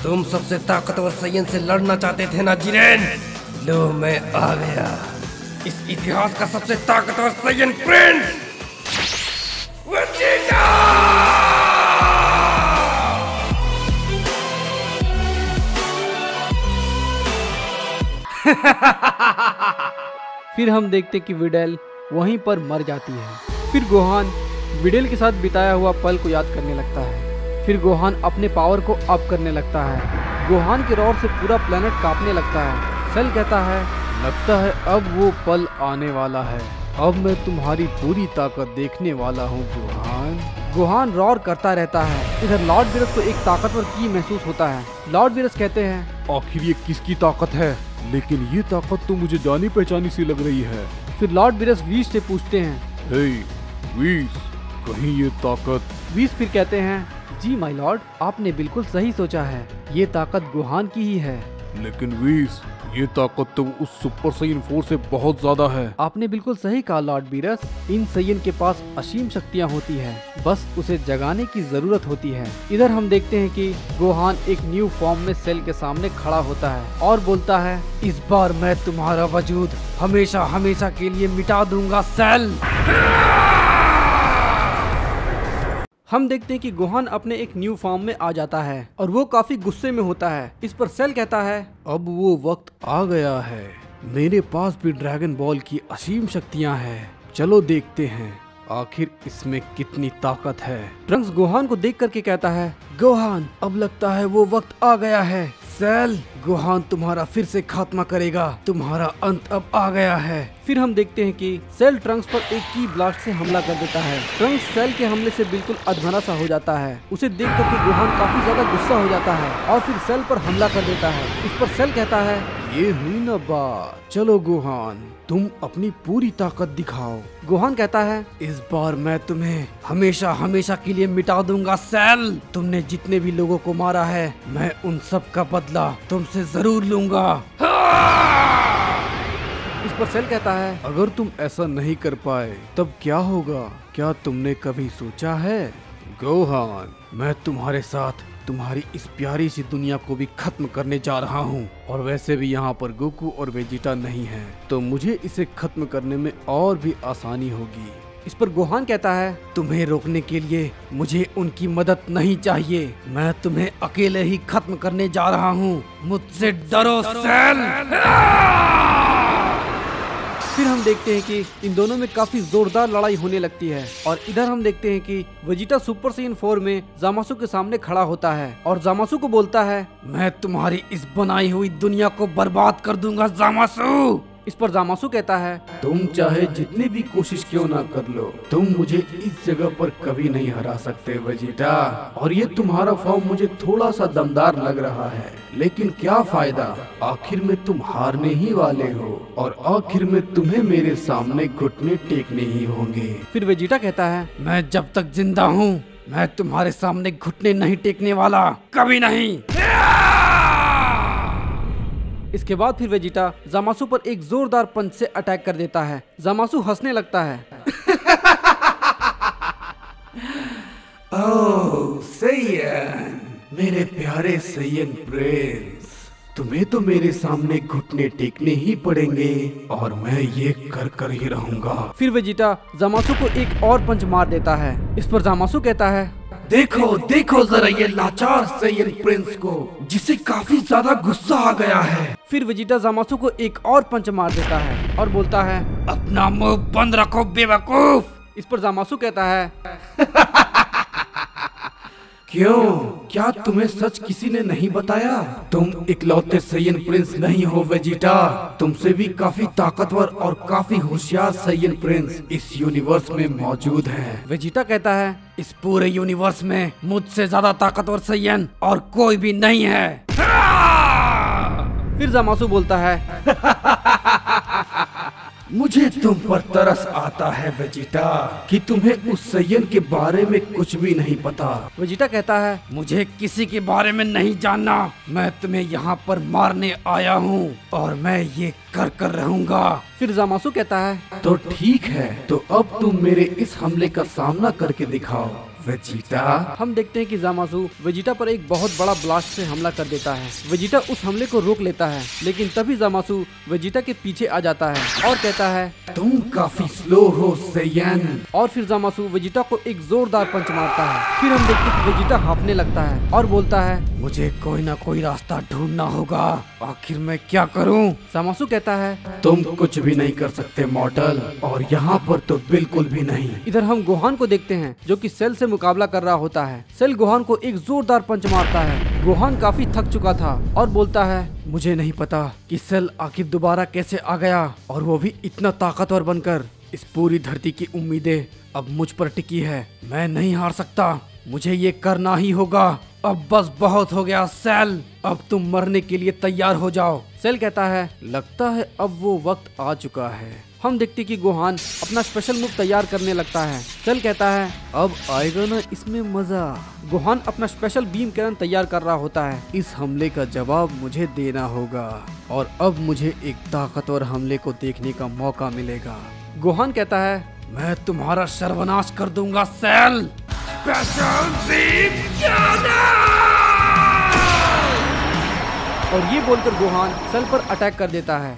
तुम सबसे ताकतवर सैयन से लड़ना चाहते थे ना जिरेन? लो मैं आ गया, इस इतिहास का सबसे ताकतवर सैयन प्रिंस वेजिटा! फिर हम देखते कि विडेल वहीं पर मर जाती है। फिर गोहान विडेल के साथ बिताया हुआ पल को याद करने लगता है। फिर गोहान अपने पावर को अप करने लगता है। गोहान के रोर से पूरा प्लेनेट कांपने लगता है। सेल कहता है, लगता है अब वो पल आने वाला है, अब मैं तुम्हारी पूरी ताकत देखने वाला हूँ गोहान। गोहान रोर करता रहता है। इधर लॉर्ड बीरस को एक ताकतवर की महसूस होता है। लॉर्ड बीरस कहते हैं, आखिर ये किसकी ताकत है? लेकिन ये ताकत तो मुझे जानी पहचानी सी लग रही है। फिर लॉर्ड बीरस वीस से पूछते हैं, हे वीस, कहीं ये ताकत? वीस फिर कहते हैं, जी माय लॉर्ड, आपने बिल्कुल सही सोचा है, ये ताकत गोहान की ही है। लेकिन वीस, ये ताकत तो उस सुपर सैयन 4 से बहुत ज्यादा है। आपने बिल्कुल सही कहा लॉर्ड बीरस, इन सैयन के पास असीम शक्तियाँ होती है, बस उसे जगाने की जरूरत होती है। इधर हम देखते हैं कि गोहान एक न्यू फॉर्म में सेल के सामने खड़ा होता है और बोलता है, इस बार मैं तुम्हारा वजूद हमेशा हमेशा के लिए मिटा दूंगा सेल। हम देखते हैं कि गोहान अपने एक न्यू फॉर्म में आ जाता है और वो काफी गुस्से में होता है। इस पर सेल कहता है, अब वो वक्त आ गया है, मेरे पास भी ड्रैगन बॉल की असीम शक्तियाँ हैं, चलो देखते हैं आखिर इसमें कितनी ताकत है। ट्रंक्स गोहान को देख करके कहता है, गोहान, अब लगता है वो वक्त आ गया है। सेल, गोहान तुम्हारा फिर से खात्मा करेगा, तुम्हारा अंत अब आ गया है। फिर हम देखते हैं कि सेल ट्रंक्स पर एक की ब्लास्ट से हमला कर देता है। ट्रंक्स सेल के हमले से बिल्कुल अधमरा सा हो जाता है। उसे देख करके गोहान काफी ज्यादा गुस्सा हो जाता है और फिर सेल पर हमला कर देता है। इस पर सेल कहता है, ये हुई ना बात, चलो गोहान तुम अपनी पूरी ताकत दिखाओ। गोहान कहता है, इस बार मैं तुम्हें हमेशा हमेशा के लिए मिटा दूंगा सेल। तुमने जितने भी लोगों को मारा है, मैं उन सब का बदला तुमसे जरूर लूंगा। इस पर सेल कहता है, अगर तुम ऐसा नहीं कर पाए तब क्या होगा, क्या तुमने कभी सोचा है? गोहान, मैं तुम्हारे साथ तुम्हारी इस प्यारी सी दुनिया को भी खत्म करने जा रहा हूँ, और वैसे भी यहाँ पर गोकू और वेजिटा नहीं है, तो मुझे इसे खत्म करने में और भी आसानी होगी। इस पर गोहान कहता है, तुम्हें रोकने के लिए मुझे उनकी मदद नहीं चाहिए, मैं तुम्हें अकेले ही खत्म करने जा रहा हूँ, मुझसे डरो सेल। फिर हम देखते हैं कि इन दोनों में काफी जोरदार लड़ाई होने लगती है और इधर हम देखते हैं कि वेजिटा सुपर सैयन 4 में जामासु के सामने खड़ा होता है और जामासु को बोलता है, मैं तुम्हारी इस बनाई हुई दुनिया को बर्बाद कर दूंगा जामासु। इस पर जामासु कहता है, तुम चाहे जितनी भी कोशिश क्यों ना कर लो, तुम मुझे इस जगह पर कभी नहीं हरा सकते वेजिटा। और ये तुम्हारा फॉर्म मुझे थोड़ा सा दमदार लग रहा है, लेकिन क्या फायदा, आखिर में तुम हारने ही वाले हो और आखिर में तुम्हें मेरे सामने घुटने टेकने ही होंगे। फिर वेजिटा कहता है, मैं जब तक जिंदा हूँ मैं तुम्हारे सामने घुटने नहीं टेकने वाला, कभी नहीं। इसके बाद फिर वेजिटा जामासु पर एक जोरदार पंच से अटैक कर देता है। जामासु हंसने लगता है। ओह सैयन, मेरे प्यारे सैयन प्रिंस, तुम्हें तो मेरे सामने घुटने टेकने ही पड़ेंगे और मैं ये कर कर ही रहूंगा। फिर वेजिटा जामासु को एक और पंच मार देता है। इस पर जामासु कहता है, देखो देखो जरा ये लाचार सैयन प्रिंस को, जिसे काफी ज्यादा गुस्सा आ गया है। फिर वेजिटा जामासु को एक और पंच मार देता है और बोलता है, अपना मुंह बंद रखो बेवकूफ। इस पर जामासु कहता है, क्यों, क्या तुम्हें सच किसी ने नहीं बताया? तुम इकलौते सैयन प्रिंस नहीं हो वेजिटा, तुमसे भी काफी ताकतवर और काफी होशियार सैयन प्रिंस इस यूनिवर्स में मौजूद हैं। वेजिटा कहता है, इस पूरे यूनिवर्स में मुझसे ज्यादा ताकतवर सैयन और कोई भी नहीं है। फिर जामासु बोलता है, मुझे तुम पर तरस आता है वेजिटा कि तुम्हें उस सैयन के बारे में कुछ भी नहीं पता। वेजिटा कहता है, मुझे किसी के बारे में नहीं जानना, मैं तुम्हें यहाँ पर मारने आया हूँ और मैं ये कर कर रहूंगा। फिर जामासु कहता है, तो ठीक है, तो अब तुम मेरे इस हमले का सामना करके दिखाओ वेजिटा। हम देखते हैं कि ज़ामासु वेजिटा पर एक बहुत बड़ा ब्लास्ट से हमला कर देता है। वेजिटा उस हमले को रोक लेता है, लेकिन तभी ज़ामासु वेजिटा के पीछे आ जाता है और कहता है तुम काफी स्लो हो सैयन। और फिर ज़ामासु वेजिटा को एक जोरदार पंच मारता है। फिर हम देखते हैं कि वेजिटा हाँफने लगता है और बोलता है मुझे कोई ना कोई रास्ता ढूंढना होगा, आखिर मैं क्या करूं? ज़ामासु कहता है तुम कुछ भी नहीं कर सकते मॉडल, और यहाँ पर तो बिल्कुल भी नहीं। इधर हम गोहान को देखते हैं जो कि सेल से मुकाबला कर रहा होता है। सेल गोहान को एक जोरदार पंच मारता है। गोहान काफी थक चुका था और बोलता है मुझे नहीं पता कि सेल आखिर दोबारा कैसे आ गया, और वो भी इतना ताकतवर बनकर। इस पूरी धरती की उम्मीदें अब मुझ पर टिकी है। मैं नहीं हार सकता, मुझे ये करना ही होगा। अब बस बहुत हो गया सेल, अब तुम मरने के लिए तैयार हो जाओ। सेल कहता है लगता है अब वो वक्त आ चुका है। हम देखते कि गोहान अपना स्पेशल मूव तैयार करने लगता है। सेल कहता है अब आएगा ना इसमें मजा। गोहान अपना स्पेशल बीम कैनन तैयार कर रहा होता है। इस हमले का जवाब मुझे देना होगा, और अब मुझे एक ताकतवर हमले को देखने का मौका मिलेगा। गोहान कहता है मैं तुम्हारा सर्वनाश कर दूंगा सेल। स्पेशल बीम और ये बोलकर गोहान सेल पर अटैक कर देता है।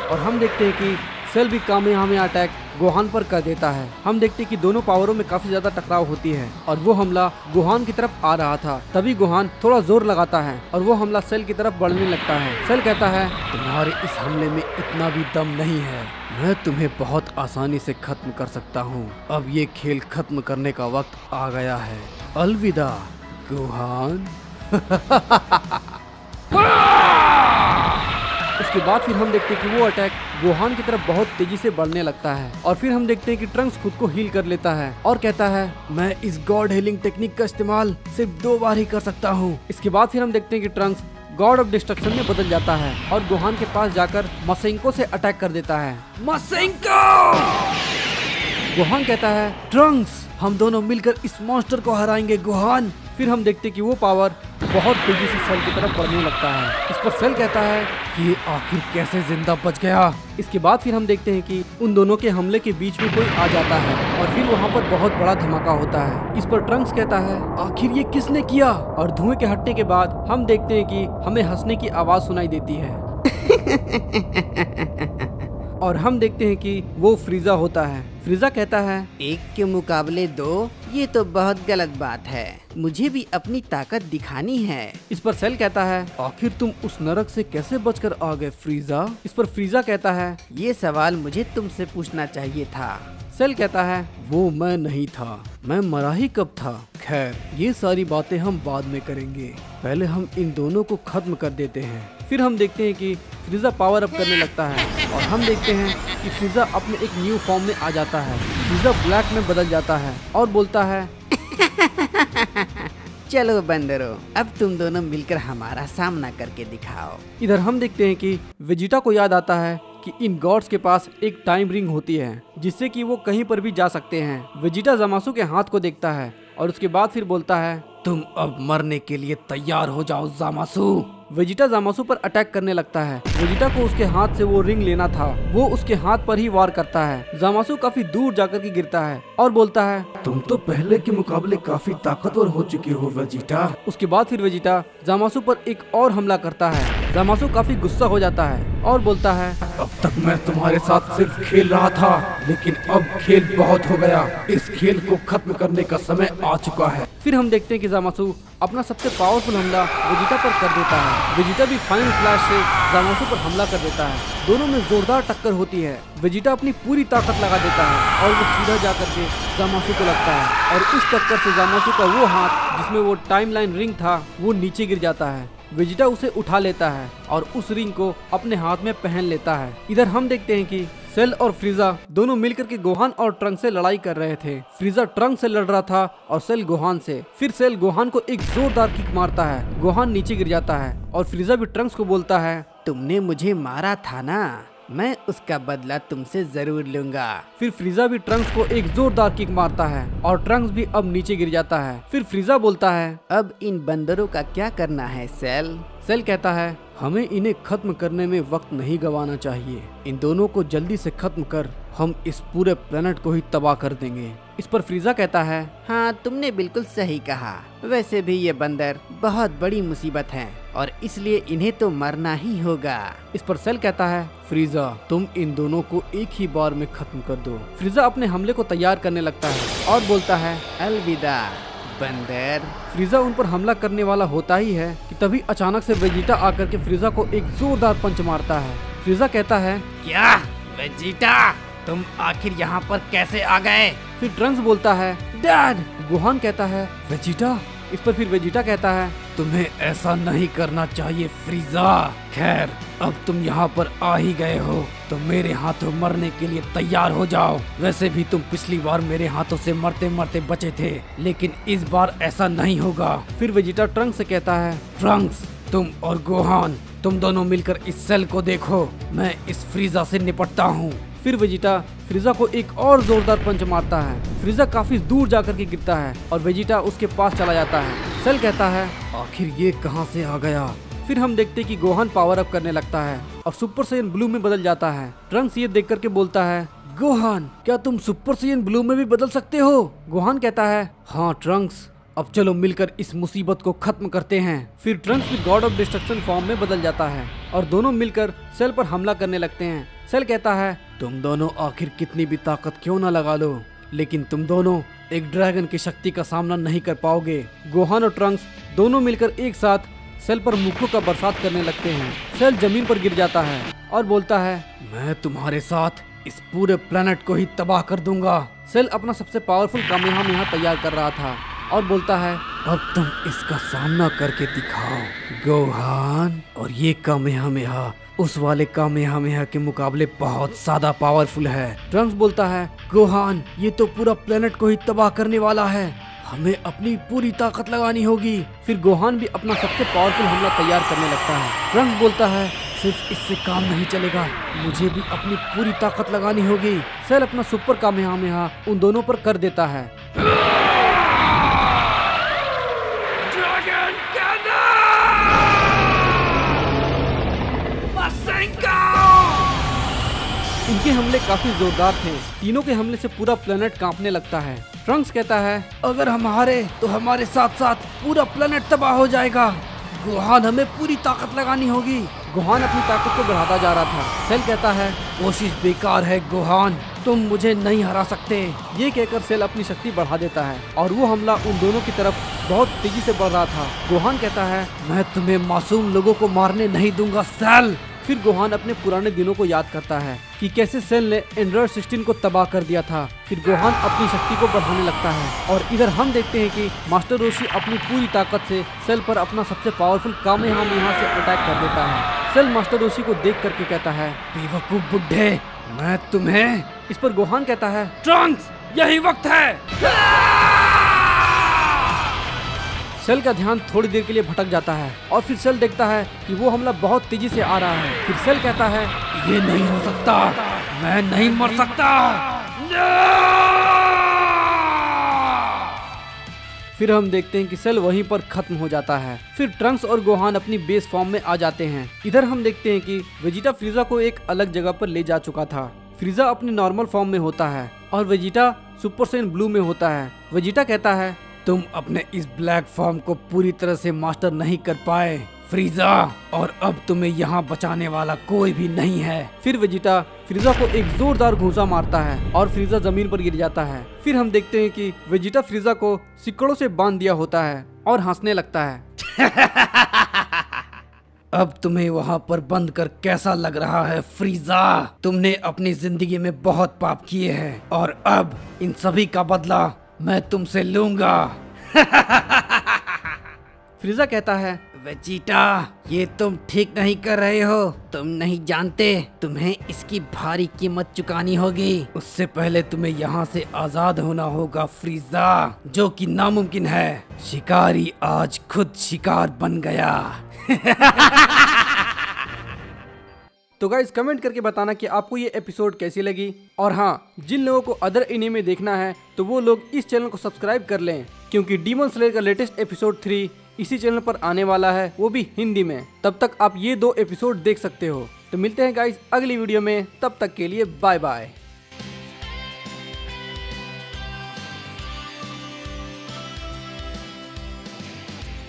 और हम देखते हैं कि सेल भी कामयाब अटैक गोहान पर कर देता है। हम देखते हैं कि दोनों पावरों में काफी ज्यादा टकराव होती है और वो हमला गोहान की तरफ आ रहा था। तभी गोहान थोड़ा जोर लगाता है और वो हमला सेल की तरफ बढ़ने लगता है। सेल कहता है तुम्हारे इस हमले में इतना भी दम नहीं है, मैं तुम्हें बहुत आसानी से खत्म कर सकता हूँ। अब ये खेल खत्म करने का वक्त आ गया है। अलविदा गोहान। उसके बाद फिर हम देखते हैं कि वो अटैक गोहान की तरफ बहुत तेजी से बढ़ने लगता है। और फिर हम देखते हैं कि ट्रंक्स खुद को हील कर लेता है और कहता है मैं इस गॉड हीलिंग टेक्निक का इस्तेमाल सिर्फ 2 बार ही कर सकता हूँ। इसके बाद फिर हम देखते हैं कि ट्रंक्स गॉड ऑफ डिस्ट्रक्शन में बदल जाता है और गोहान के पास जाकर मसेंको से अटैक कर देता है। मसेंको! गोहान कहता है ट्रंक्स, हम दोनों मिलकर इस मॉन्स्टर को हराएंगे गोहान। फिर हम देखते हैं कि वो पावर बहुत तेजी से सेल की तरफ बढ़ने लगता है। इस पर सेल कहता है ये आखिर कैसे जिंदा बच गया। इसके बाद फिर हम देखते हैं कि उन दोनों के हमले के बीच में कोई आ जाता है और फिर वहाँ पर बहुत बड़ा धमाका होता है। इस पर ट्रंक्स कहता है आखिर ये किसने किया। और धुएं के हटने के बाद हम देखते हैं कि हमें हंसने की आवाज सुनाई देती है। और हम देखते हैं कि वो फ्रीजा होता है। फ्रीजा कहता है 1 के मुकाबले 2, ये तो बहुत गलत बात है। मुझे भी अपनी ताकत दिखानी है। इस पर सेल कहता है आखिर तुम उस नरक से कैसे बचकर आ गए फ्रीजा। इस पर फ्रीजा कहता है ये सवाल मुझे तुमसे पूछना चाहिए था। सेल कहता है वो मैं नहीं था, मैं मरा ही कब था। खैर ये सारी बातें हम बाद में करेंगे, पहले हम इन दोनों को खत्म कर देते हैं। फिर हम देखते हैं कि फ्रीजा पावर अप करने लगता है और हम देखते हैं कि फ्रीजा अपने एक न्यू फॉर्म में आ जाता है। फ्रीजा ब्लैक में बदल जाता है और बोलता है चलो बंदरों, अब तुम दोनों मिलकर हमारा सामना करके दिखाओ। इधर हम देखते हैं कि वेजिटा को याद आता है कि इन गॉड्स के पास एक टाइम रिंग होती है जिससे कि वो कहीं पर भी जा सकते हैं। वेजिटा ज़ामासु के हाथ को देखता है और उसके बाद फिर बोलता है तुम अब मरने के लिए तैयार हो जाओ ज़ामासु। वेजिटा ज़ामासु पर अटैक करने लगता है। वेजिटा को उसके हाथ से वो रिंग लेना था, वो उसके हाथ पर ही वार करता है। ज़ामासु काफी दूर जाकर के गिरता है और बोलता है तुम तो पहले के मुकाबले काफी ताकतवर हो चुके हो वेजिटा। उसके बाद फिर वेजिटा ज़ामासु पर एक और हमला करता है। ज़ामासु काफी गुस्सा हो जाता है और बोलता है अब तक मैं तुम्हारे साथ सिर्फ खेल रहा था, लेकिन अब खेल बहुत हो गया। इस खेल को खत्म करने का समय आ चुका है। फिर हम देखते हैं कि ज़ामासु अपना सबसे पावरफुल हमला वेजिटा पर कर देता है। वेजिटा भी फाइनल फ्लैश से ज़ामासु पर हमला कर देता है। दोनों में जोरदार टक्कर होती है। वेजिटा अपनी पूरी ताकत लगा देता है और वो सीधा जाकर के ज़ामासु को लगता है और इस टक्कर से ज़ामासु का वो हाथ जिसमें वो टाइमलाइन रिंग था वो नीचे गिर जाता है। वेजिटा उसे उठा लेता है और उस रिंग को अपने हाथ में पहन लेता है। इधर हम देखते हैं कि सेल और फ्रीजा दोनों मिलकर के गोहान और ट्रंक से लड़ाई कर रहे थे। फ्रीजा ट्रंक से लड़ रहा था और सेल गोहान से। फिर सेल गोहान को एक जोरदार किक मारता है, गोहान नीचे गिर जाता है और फ्रीजा भी ट्रंक्स को बोलता है तुमने मुझे मारा था ना, मैं उसका बदला तुमसे जरूर लूंगा। फिर फ्रीजा भी ट्रंक्स को एक जोरदार किक मारता है और ट्रंक्स भी अब नीचे गिर जाता है। फिर फ्रीजा बोलता है अब इन बंदरों का क्या करना है सेल। सेल कहता है हमें इन्हें खत्म करने में वक्त नहीं गंवाना चाहिए। इन दोनों को जल्दी से खत्म कर हम इस पूरे प्लेनेट को ही तबाह कर देंगे। इस पर फ्रीजा कहता है हाँ, तुमने बिल्कुल सही कहा। वैसे भी ये बंदर बहुत बड़ी मुसीबत है और इसलिए इन्हें तो मरना ही होगा। इस पर सेल कहता है फ्रीजा तुम इन दोनों को एक ही बार में खत्म कर दो। फ्रीजा अपने हमले को तैयार करने लगता है और बोलता है अलविदा बंदर। फ्रीजा उन पर हमला करने वाला होता ही है कि तभी अचानक से वेजिटा आकर के फ्रीजा को एक जोरदार पंच मारता है। फ्रीजा कहता है क्या वेजिटा, तुम आखिर यहाँ पर कैसे आ गए? फिर ट्रंक्स बोलता है डैड। गोहान कहता है वेजिटा। इस पर फिर वेजिटा कहता है तुम्हें ऐसा नहीं करना चाहिए फ्रीजा। खैर अब तुम यहाँ पर आ ही गए हो तो मेरे हाथों मरने के लिए तैयार हो जाओ। वैसे भी तुम पिछली बार मेरे हाथों से मरते मरते बचे थे, लेकिन इस बार ऐसा नहीं होगा। फिर वेजिटा ट्रंक्स से कहता है ट्रंक्स तुम और गोहान तुम दोनों मिलकर इस सेल को देखो, मैं इस फ्रीजा से निपटता हूँ। फिर वेजिटा फ्रीजा को एक और जोरदार पंच मारता है। फ्रीजा काफी दूर जाकर के गिरता है और वेजिटा उसके पास चला जाता है। सेल कहता है आखिर ये कहां से आ गया। फिर हम देखते कि गोहान पावर अप करने लगता है और सुपर साइयन ब्लू में बदल जाता है। ट्रंक्स ये देख करके बोलता है गोहान क्या तुम सुपर साइयन ब्लू में भी बदल सकते हो? गोहान कहता है हाँ ट्रंक्स, अब चलो मिलकर इस मुसीबत को खत्म करते हैं। फिर ट्रंक्स भी गॉड ऑफ डिस्ट्रक्शन फॉर्म में बदल जाता है और दोनों मिलकर सेल पर हमला करने लगते हैं। सेल कहता है तुम दोनों आखिर कितनी भी ताकत क्यों ना लगा लो, लेकिन तुम दोनों एक ड्रैगन की शक्ति का सामना नहीं कर पाओगे। गोहान और ट्रंक्स दोनों मिलकर एक साथ सेल पर मुक्कों का बरसात करने लगते हैं। सेल जमीन पर गिर जाता है और बोलता है मैं तुम्हारे साथ इस पूरे प्लेनेट को ही तबाह कर दूंगा। सेल अपना सबसे पावरफुल कामेहामेहा तैयार कर रहा था और बोलता है अब तुम इसका सामना करके दिखाओ गोहान। और ये कामेहामेहा उस वाले कामेहामेहा के मुकाबले बहुत ज्यादा पावरफुल है। ट्रंक्स बोलता है गोहान ये तो पूरा प्लेनेट को ही तबाह करने वाला है, हमें अपनी पूरी ताकत लगानी होगी। फिर गोहान भी अपना सबसे पावरफुल हमला तैयार करने लगता है। ट्रंक्स बोलता है सिर्फ इससे काम नहीं चलेगा, मुझे भी अपनी पूरी ताकत लगानी होगी। सेल अपना सुपर कामेहामेहा उन दोनों पर कर देता है। इनके हमले काफी जोरदार थे। तीनों के हमले से पूरा प्लेनेट कांपने लगता है। ट्रंक्स कहता है अगर हम हारे तो हमारे साथ साथ पूरा प्लेनेट तबाह हो जाएगा। गोहान हमें पूरी ताकत लगानी होगी। गोहान अपनी ताकत को बढ़ाता जा रहा था। सेल कहता है कोशिश बेकार है गोहान, तुम मुझे नहीं हरा सकते। ये कहकर सेल अपनी शक्ति बढ़ा देता है और वो हमला उन दोनों की तरफ बहुत तेजी से बढ़ रहा था। गोहान कहता है मैं तुम्हें मासूम लोगों को मारने नहीं दूंगा सेल। फिर गोहान अपने पुराने दिनों को याद करता है कि कैसे सेल ने एंड्रॉइड 16 को तबाह कर दिया था। फिर गोहान अपनी शक्ति को बढ़ाने लगता है और इधर हम देखते हैं कि मास्टर रोशी अपनी पूरी ताकत से सेल पर अपना सबसे पावरफुल कामेहामेहा से अटैक कर देता है। सेल मास्टर रोशी को देख करके कहता है बेवकूफ बुड्ढे, मैं तुम्हें। इस पर गोहान कहता है ट्रंक्स यही वक्त है। सेल का ध्यान थोड़ी देर के लिए भटक जाता है और फिर सेल देखता है कि वो हमला बहुत तेजी से आ रहा है। फिर सेल कहता है ये नहीं हो सकता, मैं नहीं मर सकता। फिर हम देखते हैं कि सेल वहीं पर खत्म हो जाता है। फिर ट्रंक्स और गोहान अपनी बेस फॉर्म में आ जाते हैं। इधर हम देखते हैं कि वेजिटा फ्रीजा को एक अलग जगह पर ले जा चुका था। फ्रीजा अपनी नॉर्मल फॉर्म में होता है और वेजिटा सुपर साइयन ब्लू में होता है। वेजिटा कहता है तुम अपने इस ब्लैक फॉर्म को पूरी तरह से मास्टर नहीं कर पाए फ्रीजा, और अब तुम्हें यहाँ बचाने वाला कोई भी नहीं है। फिर वेजिटा फ्रीजा को एक जोरदार घूंसा मारता है और फ्रीजा जमीन पर गिर जाता है। फिर हम देखते हैं कि वेजिटा फ्रीजा को सिकड़ों से बांध दिया होता है और हंसने लगता है। अब तुम्हें वहाँ पर बंद कर कैसा लग रहा है फ्रीजा? तुमने अपनी जिंदगी में बहुत पाप किए हैं और अब इन सभी का बदला मैं तुमसे लूंगा। फ्रीजा कहता है वेजिटा ये तुम ठीक नहीं कर रहे हो, तुम नहीं जानते तुम्हें इसकी भारी कीमत चुकानी होगी। उससे पहले तुम्हें यहाँ से आजाद होना होगा फ्रीजा, जो कि नामुमकिन है। शिकारी आज खुद शिकार बन गया। तो गाइस कमेंट करके बताना कि आपको ये एपिसोड कैसी लगी। और हाँ, जिन लोगों को अदर एनीमे देखना है तो वो लोग इस चैनल को सब्सक्राइब कर लें क्योंकि डीमन स्लेयर का लेटेस्ट एपिसोड 3 इसी चैनल पर आने वाला है, वो भी हिंदी में। तब तक आप ये 2 एपिसोड देख सकते हो। तो मिलते हैं गाइस अगली वीडियो में, तब तक के लिए बाय बाय।